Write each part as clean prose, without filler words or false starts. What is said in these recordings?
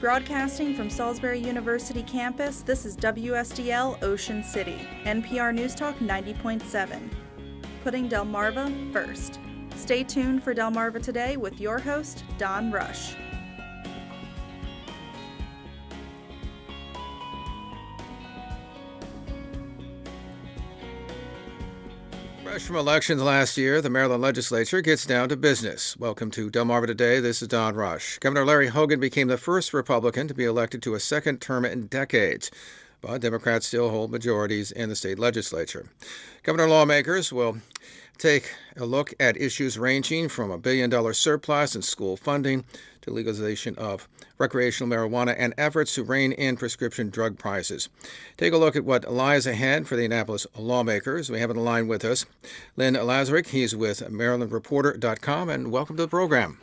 Broadcasting from Salisbury University campus, this is WSDL Ocean City, NPR News Talk 90.7. Putting Delmarva first. Stay tuned for Delmarva Today with your host, Don Rush. Fresh from elections last year, the Maryland legislature gets down to business. Welcome to Delmarva Today. This is Don Rush. Governor Larry Hogan became the first Republican to be elected to a second term in decades, but Democrats still hold majorities in the state legislature. Governor lawmakers will take a look at issues ranging from $1 billion surplus in school funding to legalization of recreational marijuana and efforts to rein in prescription drug prices. Take a look at what lies ahead for the Annapolis lawmakers. We have on the line with us Lynn Lazarick. He's with MarylandReporter.com, and welcome to the program.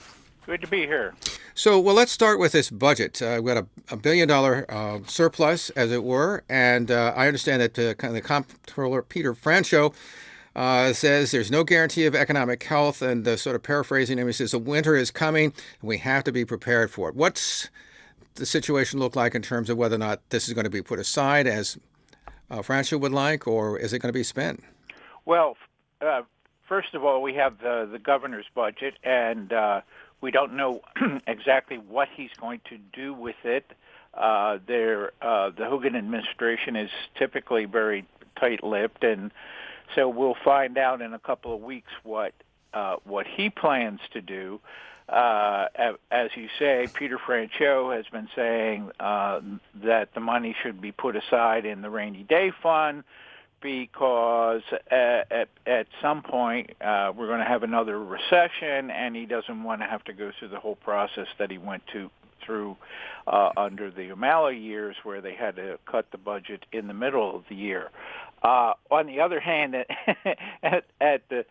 Good to be here. So, let's start with this budget. We've got a $1 billion surplus, as it were, and I understand that the comptroller, Peter Franchot, says there's no guarantee of economic health, and sort of paraphrasing him, he says the winter is coming and we have to be prepared for it. What's the situation look like in terms of whether or not this is going to be put aside as Franchot would like, or is it going to be spent? Well, first of all, we have the governor's budget, and we don't know exactly what he's going to do with it. The Hogan administration is typically very tight-lipped, and so we'll find out in a couple of weeks what he plans to do. As you say, Peter Franchot has been saying that the money should be put aside in the rainy day fund because at some point we're going to have another recession, and he doesn't want to have to go through the whole process that he went through under the O'Malley years, where they had to cut the budget in the middle of the year. On the other hand, at the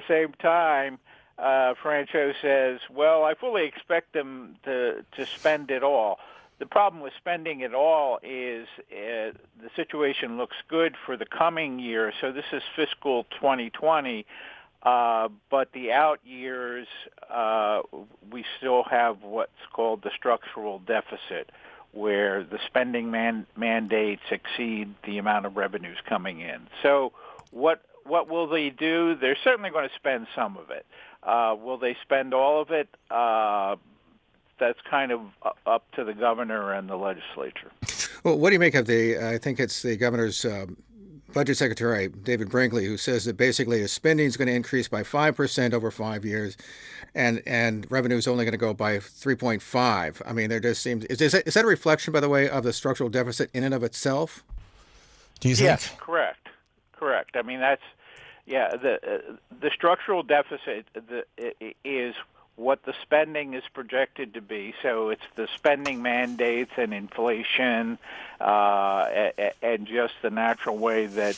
same time, Franchot says, "Well, I fully expect them to spend it all." The problem with spending it all is the situation looks good for the coming year. So this is fiscal 2020. But the out years, we still have what's called the structural deficit, where the spending mandates exceed the amount of revenues coming in. So what will they do? They're certainly going to spend some of it. Will they spend all of it? That's kind of up to the governor and the legislature. Well, what do you make of I think it's the governor's Budget Secretary David Brinkley, who says that basically the spending is going to increase by 5% over 5 years, and revenue is only going to go by 3.5. I mean, there just seems is that a reflection, by the way, of the structural deficit in and of itself? Do you think? Yes, correct. I mean, that's the structural deficit is what the spending is projected to be. So it's the spending mandates and inflation and just the natural way that,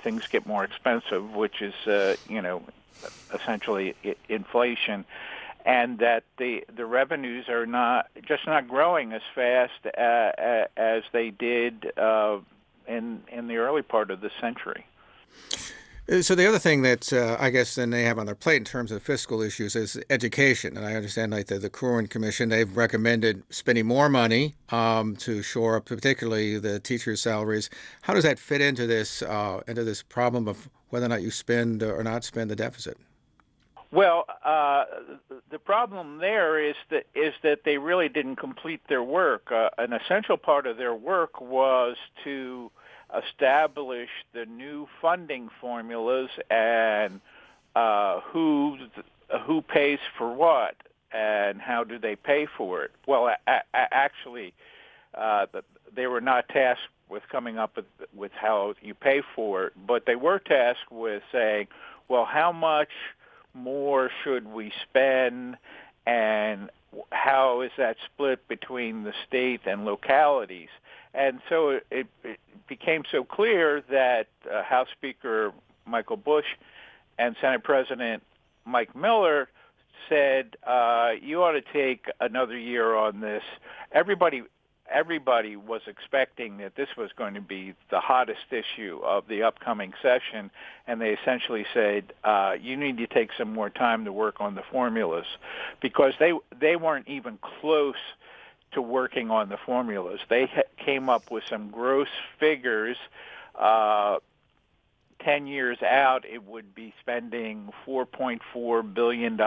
things get more expensive, which is, essentially inflation, and that the revenues are not growing as fast as they did in the early part of the century. So the other thing that I guess then they have on their plate in terms of fiscal issues is education. And I understand like the Corwin Commission, they've recommended spending more money to shore up particularly the teachers' salaries. How does that fit into this problem of whether or not you spend or not spend the deficit? Well, the problem there is that they really didn't complete their work. An essential part of their work was to establish the new funding formulas and who pays for what and how do they pay for it. Well, actually, they were not tasked with coming up with how you pay for it, but they were tasked with saying, well, how much more should we spend, and how is that split between the state and localities? And so it became so clear that House Speaker Michael Bush and Senate President Mike Miller said, you ought to take another year on this. Everybody everybody was expecting that this was going to be the hottest issue of the upcoming session, and they essentially said, you need to take some more time to work on the formulas, because they weren't even close to working on the formulas. They came up with some gross figures. 10 years out, it would be spending $4.4 billion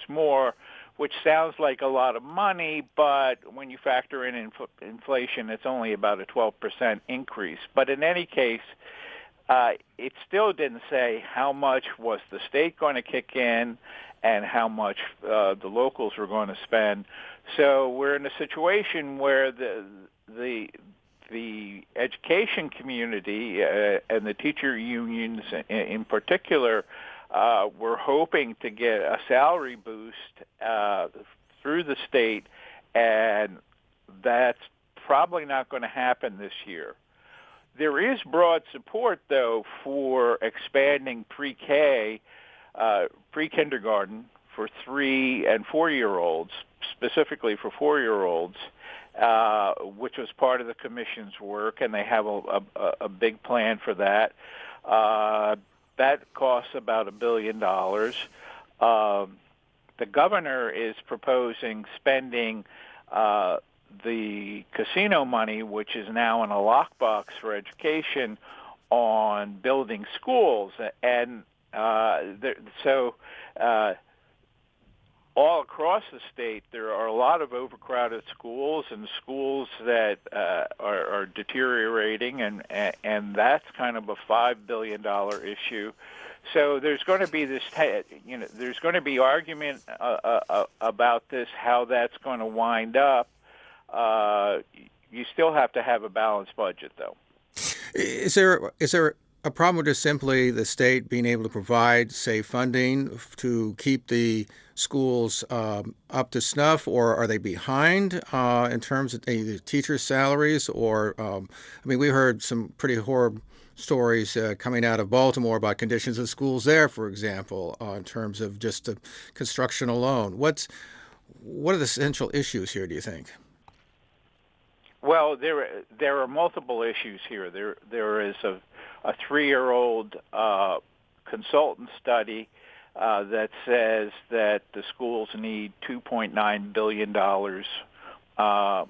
more, which sounds like a lot of money, but when you factor in inflation, it's only about a 12% increase. But in any case, it still didn't say how much was the state going to kick in and how much the locals were going to spend. So we're in a situation where the education community and the teacher unions in particular were hoping to get a salary boost through the state, and that's probably not going to happen this year. There is broad support, though, for expanding pre-K, pre-kindergarten for 3- and 4-year-olds, specifically for 4-year-olds, which was part of the commission's work, and they have a big plan for that. That costs about $1 billion. The governor is proposing spending the casino money, which is now in a lockbox for education, on building schools. And all across the state, there are a lot of overcrowded schools and schools that are deteriorating, and that's kind of a $5 billion issue. So there's going to be there's going to be argument about this, how that's going to wind up. You still have to have a balanced budget, though. Is there a problem with just simply the state being able to provide, say, funding to keep the schools up to snuff, or are they behind in terms of either teachers' salaries? Or, we heard some pretty horrible stories coming out of Baltimore about conditions of schools there, for example, in terms of just the construction alone. What are the essential issues here, do you think? Well, there are multiple issues here. There is a 3-year-old consultant study that says that the schools need $2.9 billion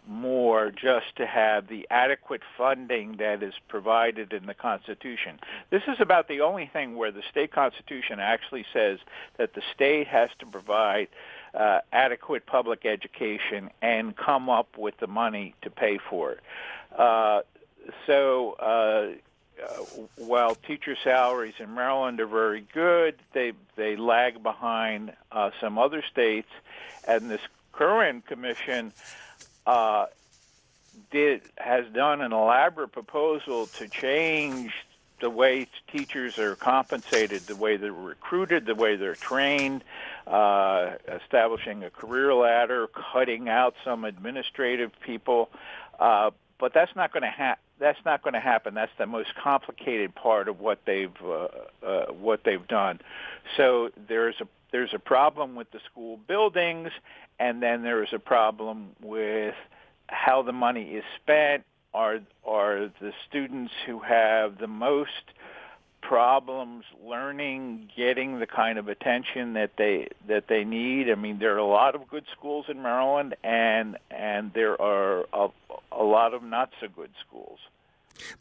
more just to have the adequate funding that is provided in the Constitution. This is about the only thing where the state Constitution actually says that the state has to provide adequate public education and come up with the money to pay for it. While teacher salaries in Maryland are very good, they lag behind some other states, and this current commission has done an elaborate proposal to change the way teachers are compensated, the way they're recruited, the way they're trained, establishing a career ladder, cutting out some administrative people. But that's not going to happen. That's not going to happen. That's the most complicated part of what they've done. So there's a problem with the school buildings, and then there is a problem with how the money is spent. Are the students who have the most problems learning, getting the kind of attention that they need? I mean, there are a lot of good schools in Maryland, and there are a lot of not so good schools.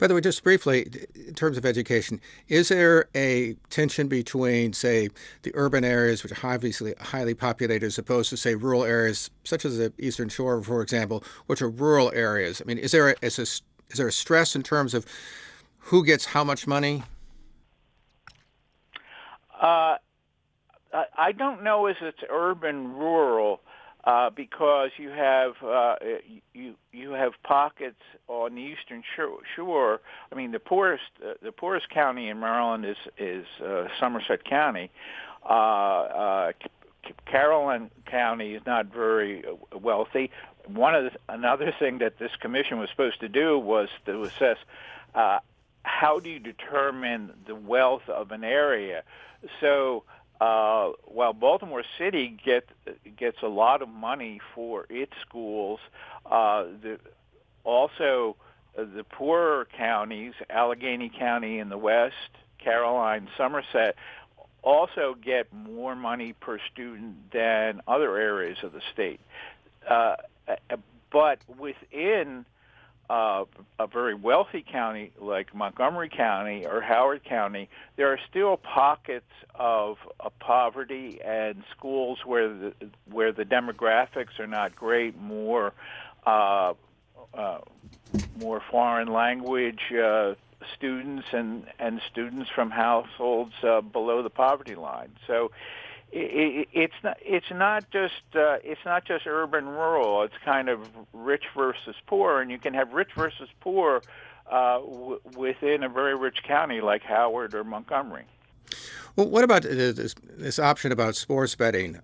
By the way, just briefly, in terms of education, is there a tension between, say, the urban areas, which are obviously highly populated, as opposed to, say, rural areas, such as the Eastern Shore, for example, which are rural areas? I mean, is there a stress in terms of who gets how much money? I don't know if it's urban rural. Because you have pockets on the Eastern Shore. I mean, the poorest county in Maryland is Somerset County. Caroline County is not very wealthy. Another thing that this commission was supposed to do was to assess how do you determine the wealth of an area. So while Baltimore City gets a lot of money for its schools, Also, the poorer counties, Allegheny County in the west, Caroline, Somerset, also get more money per student than other areas of the state. But within a very wealthy county like Montgomery County or Howard County, there are still pockets of poverty and schools where the demographics are not great, more foreign language students and students from households below the poverty line. So it's not just urban rural. It's kind of rich versus poor, and you can have rich versus poor within a very rich county like Howard or Montgomery. Well, what about this option about sports betting?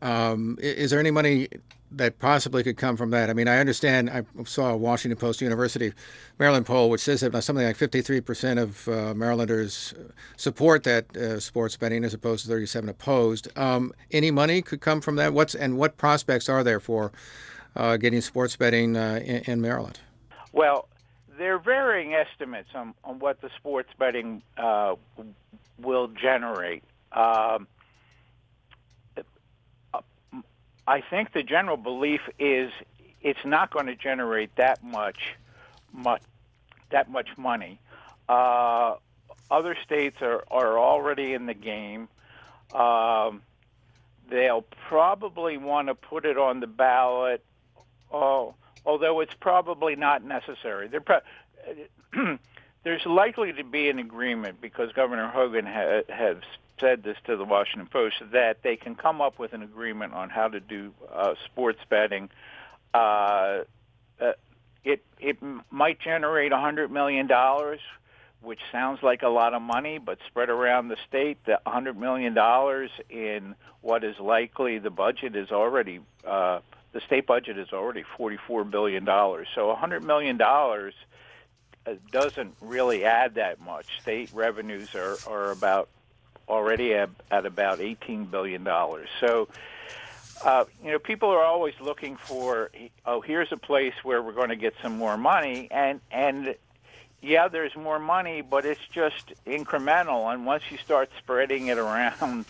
Is there any money that possibly could come from that? I mean, I understand, I saw a Washington Post University Maryland poll which says that something like 53% of Marylanders support that sports betting as opposed to 37% opposed. Any money could come from that? What prospects are there for getting sports betting in Maryland? Well, there are varying estimates on what the sports betting will generate. I think the general belief is it's not going to generate that much money. Other states are already in the game. They'll probably want to put it on the ballot, although it's probably not necessary. There's likely to be an agreement because Governor Hogan has said this to the Washington Post, that they can come up with an agreement on how to do sports betting. It might generate $100 million, which sounds like a lot of money, but spread around the state, the $100 million in what is likely the budget is already, the state budget is already $44 billion. So $100 million doesn't really add that much. State revenues are already at about $18 billion. So, people are always looking for, here's a place where we're going to get some more money. And yeah, there's more money, but it's just incremental. And once you start spreading it around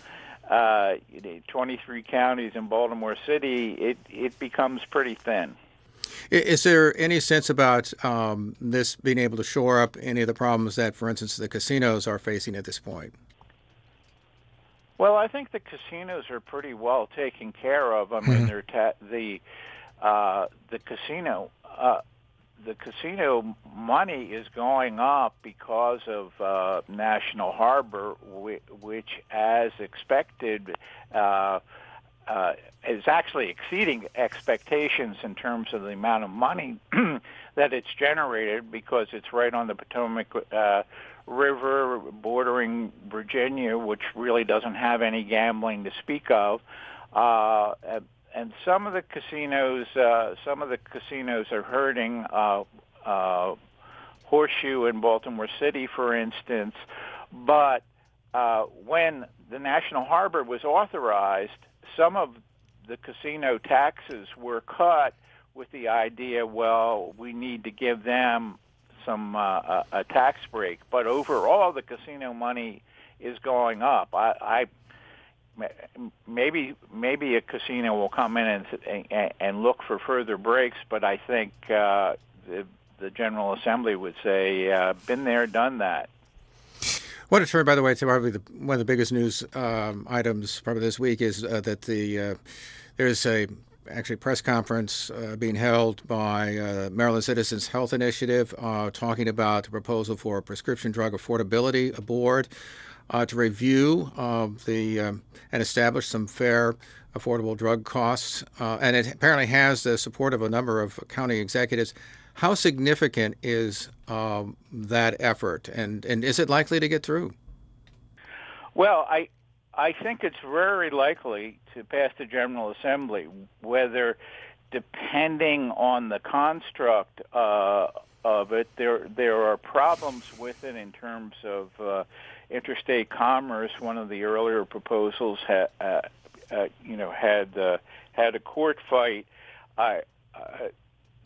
23 counties in Baltimore City, it becomes pretty thin. Is there any sense about this being able to shore up any of the problems that, for instance, the casinos are facing at this point? Well, I think the casinos are pretty well taken care of. I mean, the casino money is going up because of National Harbor, which, as expected, is actually exceeding expectations in terms of the amount of money that it's generated because it's right on the Potomac River bordering Virginia, which really doesn't have any gambling to speak of. And some of the casinos are hurting. Horseshoe in Baltimore City, for instance. But when the National Harbor was authorized, some of the casino taxes were cut with the idea, well, we need to give them some a tax break. But overall, the casino money is going up. Maybe a casino will come in and look for further breaks, but I think the General Assembly would say, been there, done that. I want to turn, by the way, to probably one of the biggest news items probably this week is that there's a press conference being held by Maryland Citizens Health Initiative talking about the proposal for a prescription drug affordability board to review and establish some fair, affordable drug costs. And it apparently has the support of a number of county executives. How significant is that effort, and is it likely to get through? Well, I think it's very likely to pass the General Assembly, whether, depending on the construct of it, there are problems with it in terms of interstate commerce. One of the earlier proposals had a court fight.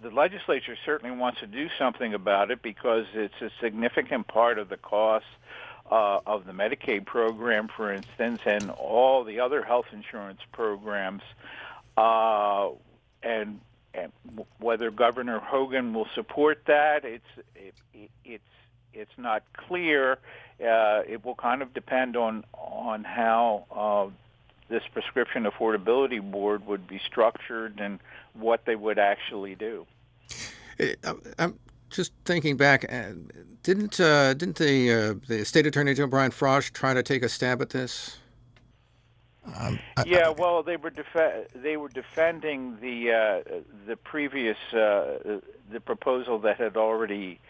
the legislature certainly wants to do something about it because it's a significant part of the cost of the Medicaid program, for instance, and all the other health insurance programs, and whether Governor Hogan will support that, it's not clear. It will kind of depend on how this prescription affordability board would be structured and what they would actually do. I'm just thinking back. Didn't the state attorney Joe Brian Frosch try to take a stab at this? Well, they were defending the previous the proposal that had already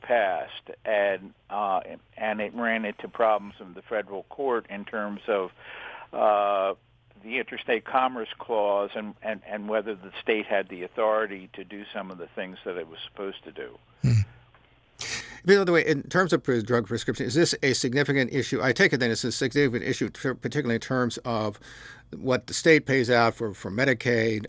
passed, and it ran into problems in the federal court in terms of the interstate commerce clause and whether the state had the authority to do some of the things that it was supposed to do. By the way, in terms of drug prescription, is this a significant issue? I take it then it's a significant issue, particularly in terms of what the state pays out for Medicaid,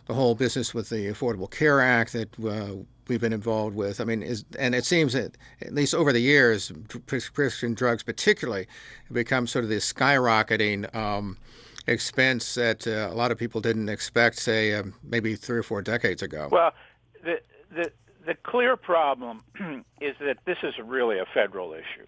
the whole business with the Affordable Care Act that we've been involved with. I mean, and it seems that at least over the years, prescription drugs particularly have become sort of this skyrocketing expense that a lot of people didn't expect, say, maybe 3 or 4 decades ago. Well, the clear problem is that this is really a federal issue,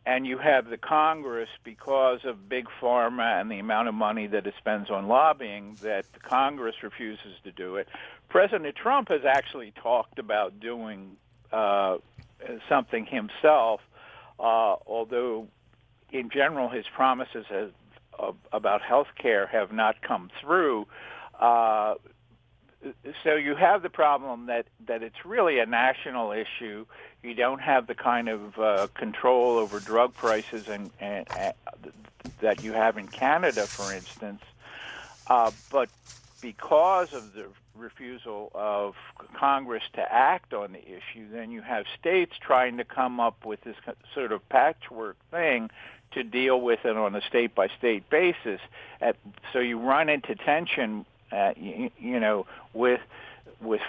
and you have the Congress, because of big pharma and the amount of money that it spends on lobbying, that the Congress refuses to do it. President Trump has actually talked about doing something himself, although in general his promises about health care have not come through. So you have the problem that it's really a national issue. You don't have the kind of control over drug prices and that you have in Canada, for instance. But because of the refusal of Congress to act on the issue, then you have states trying to come up with this sort of patchwork thing to deal with it on a state-by-state basis. So you run into tension with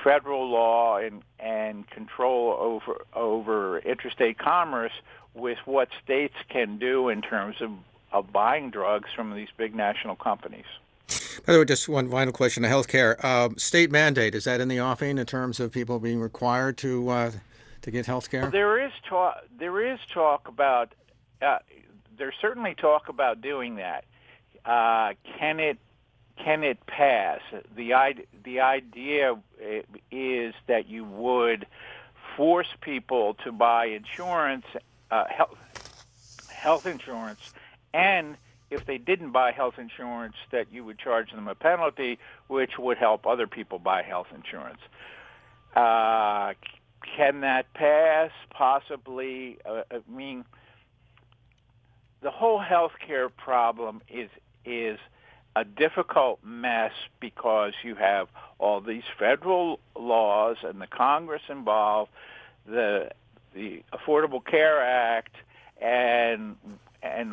federal law and control over interstate commerce with what states can do in terms of buying drugs from these big national companies. By the way, just one final question on healthcare. State mandate, is that in the offing in terms of people being required to get health care? There is talk about there's certainly talk about doing that. Can it pass? The idea is that you would force people to buy insurance, health insurance, and if they didn't buy health insurance, that you would charge them a penalty, which would help other people buy health insurance. Can that pass? Possibly. I mean, the whole healthcare problem is a difficult mess because you have all these federal laws and the Congress involved, the Affordable Care Act, and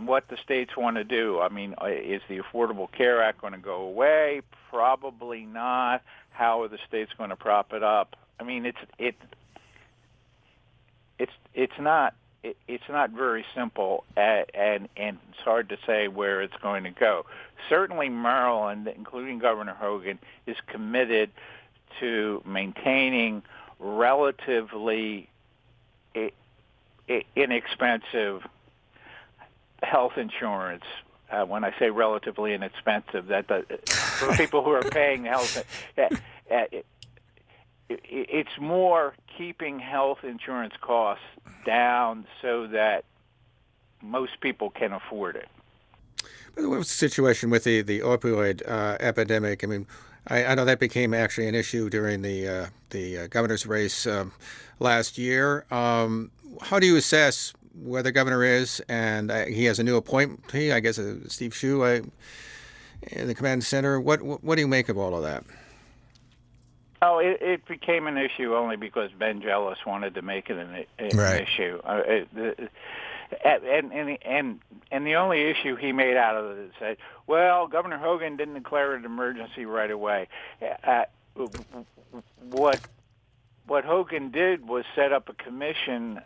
what the states want to do. I mean, is the Affordable Care Act going to go away? Probably not. How are the states going to prop it up? I mean, it's not very simple, and it's hard to say where it's going to go. Certainly Maryland, including Governor Hogan, is committed to maintaining relatively inexpensive health insurance. When I say relatively inexpensive, for people who are paying health, it's more keeping health insurance costs down so that most people can afford it. By the way, what's the situation with the opioid epidemic? I mean, I know that became actually an issue during the governor's race last year. How do you assess where the governor is? And he has a new appointee, I guess, Steve Shue, in the command center. What do you make of all of that? Oh, it became an issue only because Ben Jealous wanted to make it an issue. And the only issue he made out of it is that, well, Governor Hogan didn't declare an emergency right away. What Hogan did was set up a commission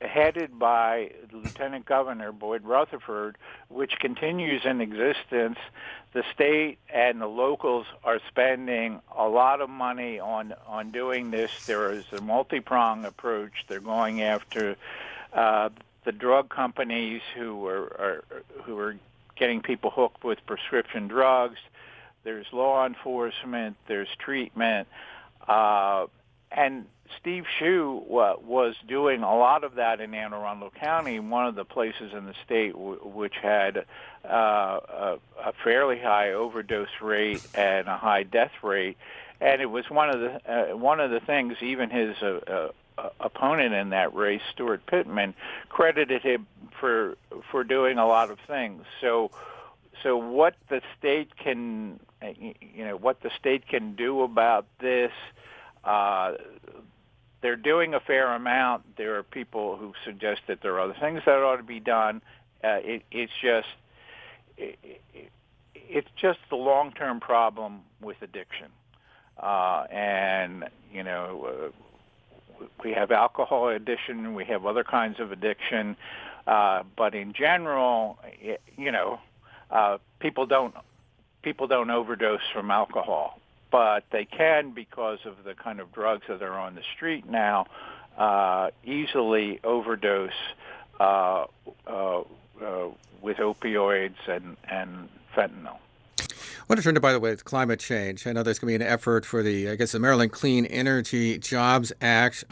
headed by Lieutenant Governor Boyd Rutherford, which continues in existence. The state and the locals are spending a lot of money on doing this. There is a multi-pronged approach. They're going after the drug companies who are getting people hooked with prescription drugs. There's law enforcement. There's treatment. And Steve Shue was doing a lot of that in Anne Arundel County, one of the places in the state which had a fairly high overdose rate and a high death rate. And it was one of the things even his opponent in that race, Stuart Pittman, credited him for doing a lot of things. So what the state can do about this. They're doing a fair amount. There are people who suggest that there are other things that ought to be done. It's just the long-term problem with addiction, and we have alcohol addiction, we have other kinds of addiction, but in general, people don't overdose from alcohol. But they can, because of the kind of drugs that are on the street now, easily overdose with opioids and fentanyl. I want to turn to, by the way, climate change. I know there's going to be an effort for the Maryland Clean Energy Jobs Act,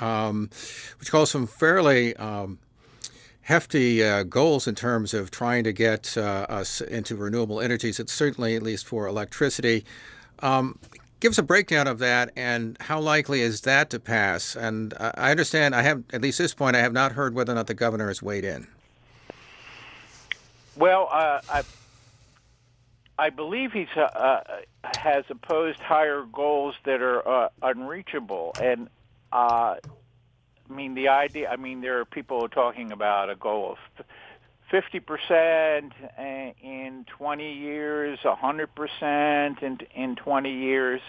which calls some fairly hefty goals in terms of trying to get us into renewable energies. It's certainly, at least for electricity. Give us a breakdown of that, and how likely is that to pass? And I understand, at least this point, I have not heard whether or not the governor has weighed in. Well, I believe he has opposed higher goals that are unreachable. And there are people talking about a goal of 50% in 20 years, 100% in 20 years,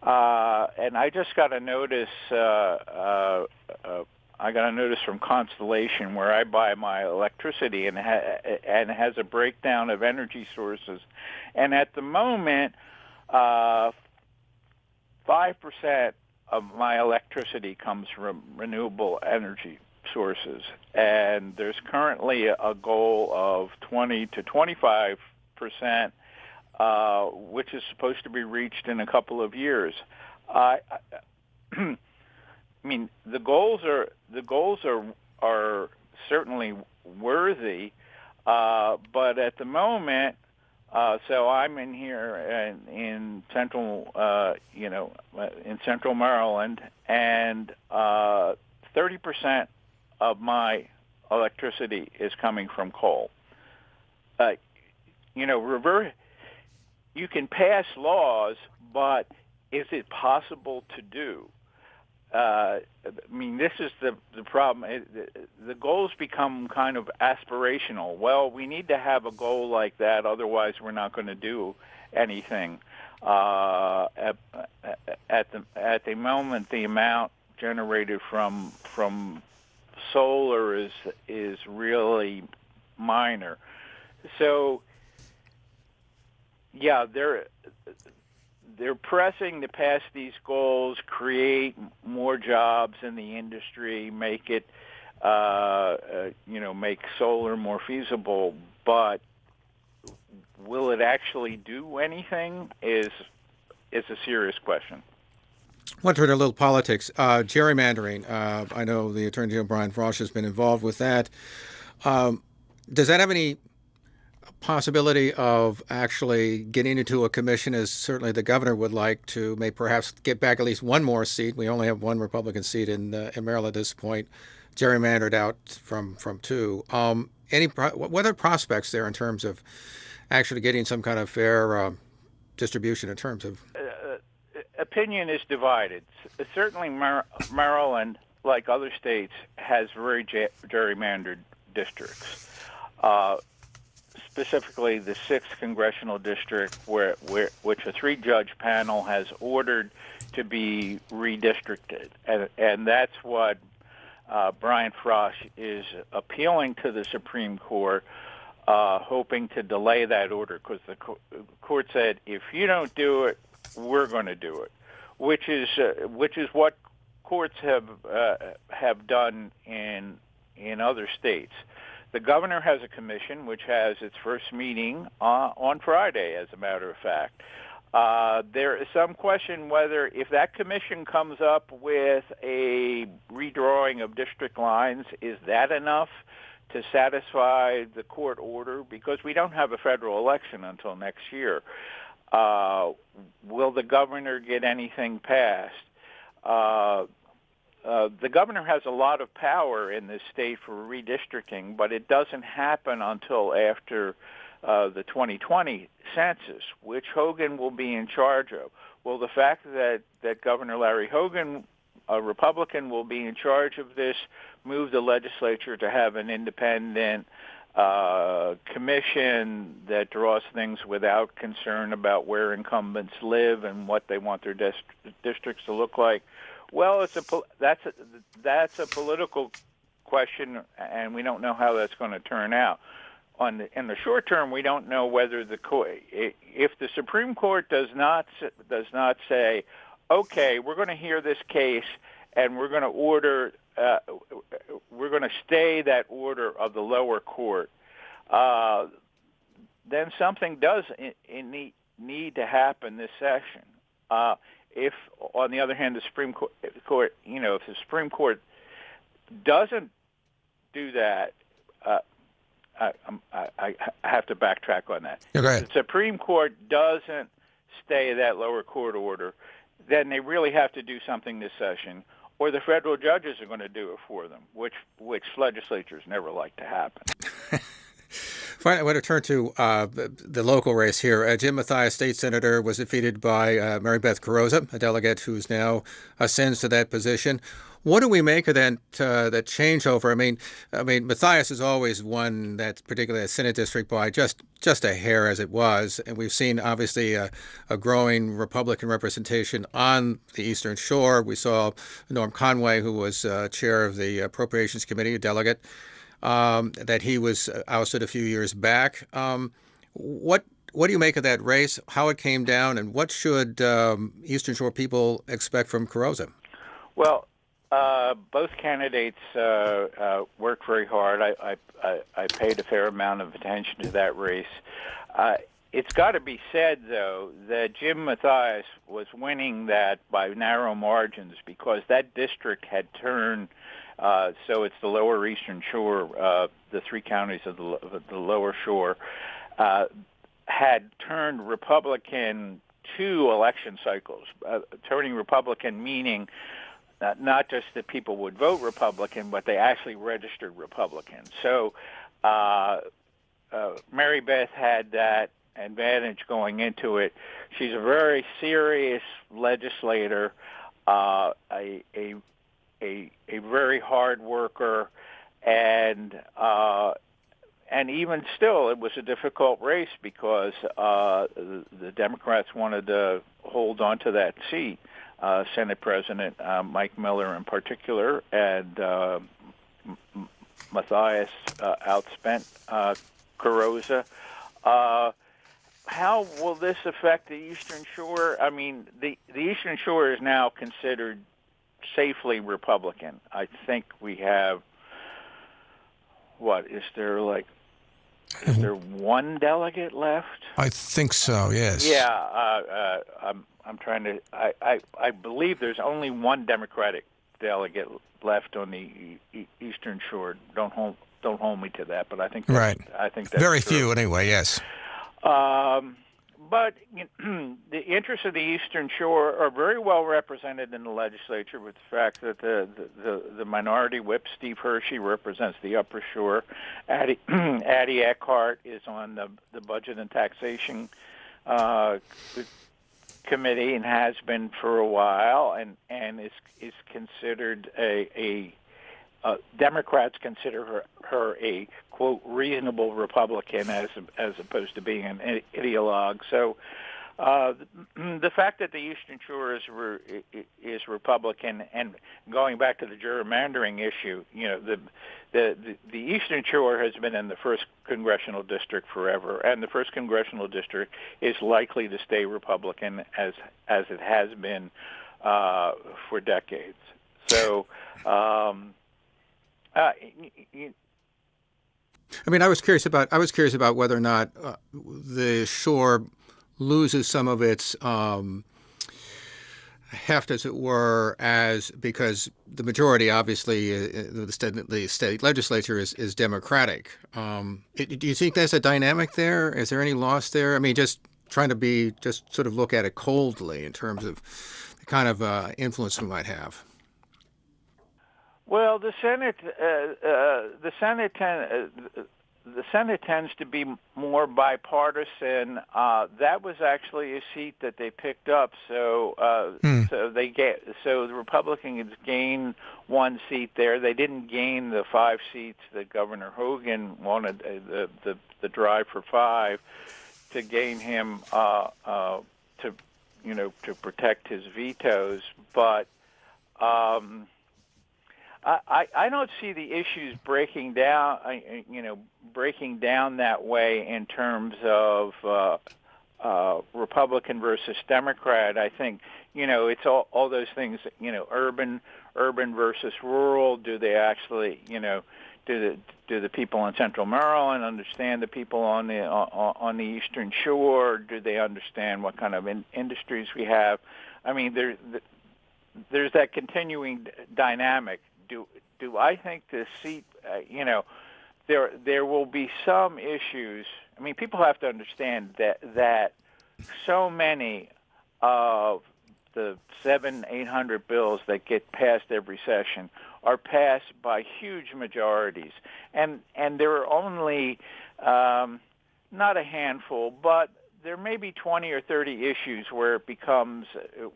and I just got a notice. I got a notice from Constellation, where I buy my electricity, and it has a breakdown of energy sources, and at the moment, 5% of my electricity comes from renewable energy sources, and there's currently a goal of 20 to 25%, which is supposed to be reached in a couple of years. I mean, the goals are certainly worthy, but at the moment, so I'm in here in central Maryland, and 30% of my electricity is coming from coal. You can pass laws, but is it possible to do? This is the problem. The goals become kind of aspirational. Well, we need to have a goal like that, otherwise we're not going to do anything. At the moment, the amount generated from solar is really minor. So, yeah, they're pressing to pass these goals, create more jobs in the industry, make it make solar more feasible. But will it actually do anything? Is a serious question. I want to turn to a little politics. Gerrymandering. I know the Attorney General Brian Frosch has been involved with that. Does that have any possibility of actually getting into a commission, as certainly the governor would like to, may perhaps get back at least one more seat? We only have one Republican seat in Maryland at this point, gerrymandered out from two. What are prospects there in terms of actually getting some kind of fair distribution in terms of? Opinion is divided. Certainly Maryland, like other states, has very gerrymandered districts, specifically the 6th congressional district, which a 3-judge panel has ordered to be redistricted, and that's what Brian Frost is appealing to the Supreme Court, hoping to delay that order, because the court said, if you don't do it, we're going to do it, which is what courts have done in other states. The governor has a commission which has its first meeting on Friday, as a matter of fact. There is some question whether, if that commission comes up with a redrawing of district lines, is that enough to satisfy the court order? Because we don't have a federal election until next year. Will the governor get anything passed? The governor has a lot of power in this state for redistricting, but it doesn't happen until after the 2020 census, which Hogan will be in charge of. Well, the fact that Governor Larry Hogan, a Republican, will be in charge of this move the legislature to have an independent commission that draws things without concern about where incumbents live and what they want their districts to look like. Well, that's a political question, and we don't know how that's going to turn out. In the short term, we don't know whether if the Supreme Court does not say, okay, we're going to hear this case and we're going to stay that order of the lower court, then something does need to happen this session. If, on the other hand, the Supreme Court, if the Supreme Court doesn't do that, I have to backtrack on that. Yeah, go ahead. If the Supreme Court doesn't stay that lower court order, then they really have to do something this session, or the federal judges are going to do it for them, which legislatures never like to happen. Finally, I want to turn to the local race here. Jim Mathias, state senator, was defeated by Mary Beth Carrozza, a delegate who's now ascends to that position. What do we make of that changeover? I mean, Mathias is always won that particular Senate district by just a hair, as it was, and we've seen obviously a growing Republican representation on the Eastern Shore. We saw Norm Conway, who was chair of the Appropriations Committee, a delegate, that he was ousted a few years back. What do you make of that race? How it came down, and what should Eastern Shore people expect from Carrozza? Well, both candidates worked very hard. I paid a fair amount of attention to that race. It's got to be said, though, that Jim Mathias was winning that by narrow margins because that district had turned. So it's the lower Eastern Shore, the 3 counties of the lower shore, had turned Republican 2 election cycles. Turning Republican meaning not just that people would vote Republican, but they actually registered Republican. So Mary Beth had that advantage going into it. She's a very serious legislator, a very hard worker, and even still, it was a difficult race because the Democrats wanted to hold on to that seat. Senate President Mike Miller in particular, and Mathias outspent Carrozza. How will this affect the Eastern Shore? I mean, the Eastern Shore is now considered safely Republican. I think we have, is there 1 delegate left? I think so, yes. Yeah, I'm trying to. I believe there's only 1 Democratic delegate left on the Eastern Shore. Don't hold me to that, but I think that's, right. I think that's very true. few anyway. Yes. But the interests of the Eastern Shore are very well represented in the legislature, with the fact that the minority whip, Steve Hershey, represents the Upper Shore. Addie Eckhart is on the Budget and Taxation Committee and has been for a while, and is considered a Democrats consider her a quote reasonable Republican as opposed to being an ideologue. So the fact that the Eastern Shore is Republican, and going back to the gerrymandering issue, the Eastern Shore has been in the first congressional district forever, and the first congressional district is likely to stay Republican as it has been for decades. So. I mean, I was curious about whether or not the shore loses some of its heft, as it were, because the majority, obviously, the state legislature is Democratic. Do you think there's a dynamic there? Is there any loss there? I mean, just trying to sort of look at it coldly in terms of the kind of influence we might have. Well, the Senate tends to be more bipartisan. That was actually a seat that they picked up, so the Republicans gained one seat there. They didn't gain the 5 seats that Governor Hogan wanted, the drive for 5, to gain him to protect his vetoes, but. I don't see the issues breaking down that way in terms of Republican versus Democrat. I think it's all those things. Urban versus rural. Do they actually do the people in Central Maryland understand the people on the Eastern Shore? Do they understand what kind of industries we have? I mean, there's that continuing dynamic. Do I think the seat, there will be some issues. I mean, people have to understand that so many of the 700-800 bills that get passed every session are passed by huge majorities, and there are only not a handful, but there may be 20 or 30 issues where it becomes a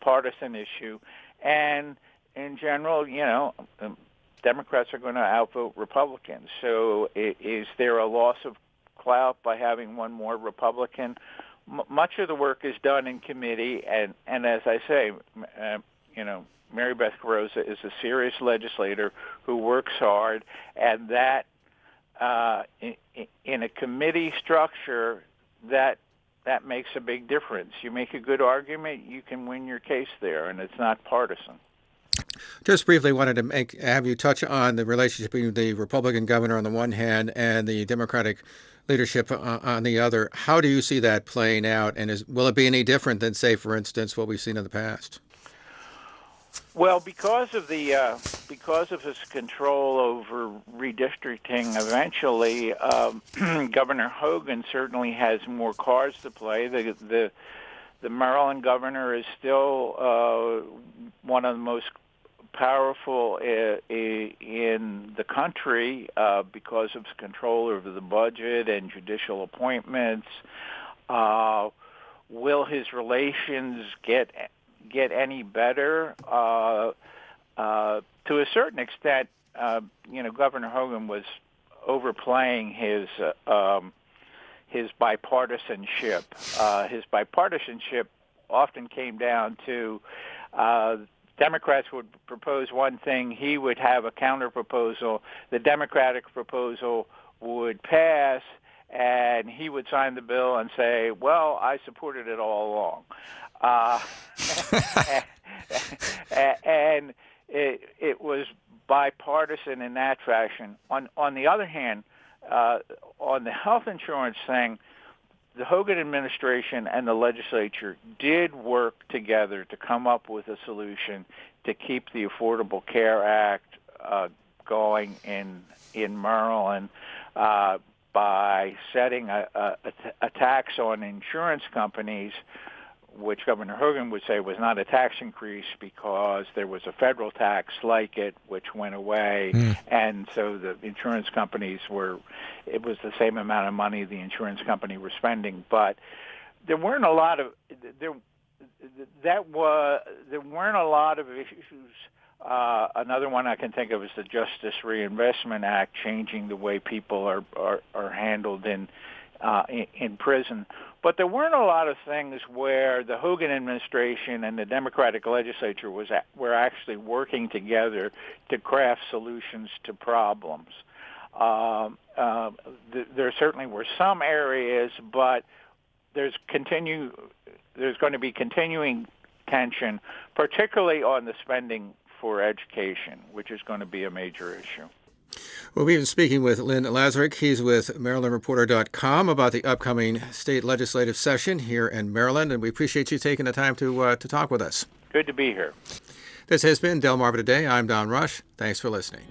partisan issue. And in general, Democrats are going to outvote Republicans. So is there a loss of clout by having one more Republican? Much of the work is done in committee, and as I say, Mary Beth Carosa is a serious legislator who works hard, and that in a committee structure, that makes a big difference. You make a good argument, you can win your case there, and it's not partisan. Just briefly wanted to have you touch on the relationship between the Republican governor on the one hand and the Democratic leadership on the other. How do you see that playing out, and will it be any different than, say, for instance, what we've seen in the past? Well, because of his control over redistricting, eventually Governor Hogan certainly has more cards to play. The Maryland governor is still one of the most powerful in the country because of his control over the budget and judicial appointments. Will his relations get any better? To a certain extent, Governor Hogan was overplaying his bipartisanship. His bipartisanship often came down to Democrats would propose one thing, he would have a counter proposal, the Democratic proposal would pass, and he would sign the bill and say, well, I supported it all along. And it was bipartisan in that fashion. On the other hand, on the health insurance thing, the Hogan administration and the legislature did work together to come up with a solution to keep the Affordable Care Act going in Maryland by setting a tax on insurance companies, which Governor Hogan would say was not a tax increase because there was a federal tax like it, which went away. And so the insurance companies it was the same amount of money the insurance company was spending. But there weren't a lot of, there weren't a lot of issues Another one I can think of is the Justice Reinvestment Act, changing the way people are handled in prison. But there weren't a lot of things where the Hogan administration and the Democratic legislature were actually working together to craft solutions to problems. There certainly were some areas, but there's going to be continuing tension, particularly on the spending for education, which is going to be a major issue. Well, we've been speaking with Lynn Lazarick. He's with MarylandReporter.com about the upcoming state legislative session here in Maryland, and we appreciate you taking the time to talk with us. Good to be here. This has been Delmarva Today. I'm Don Rush. Thanks for listening.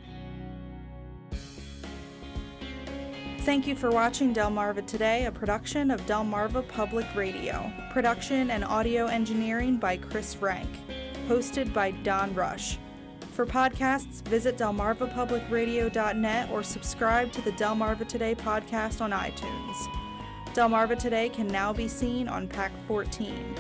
Thank you for watching Delmarva Today, a production of Delmarva Public Radio. Production and audio engineering by Chris Rank. Hosted by Don Rush. For podcasts, visit delmarvapublicradio.net or subscribe to the Delmarva Today podcast on iTunes. Delmarva Today can now be seen on PAC 14.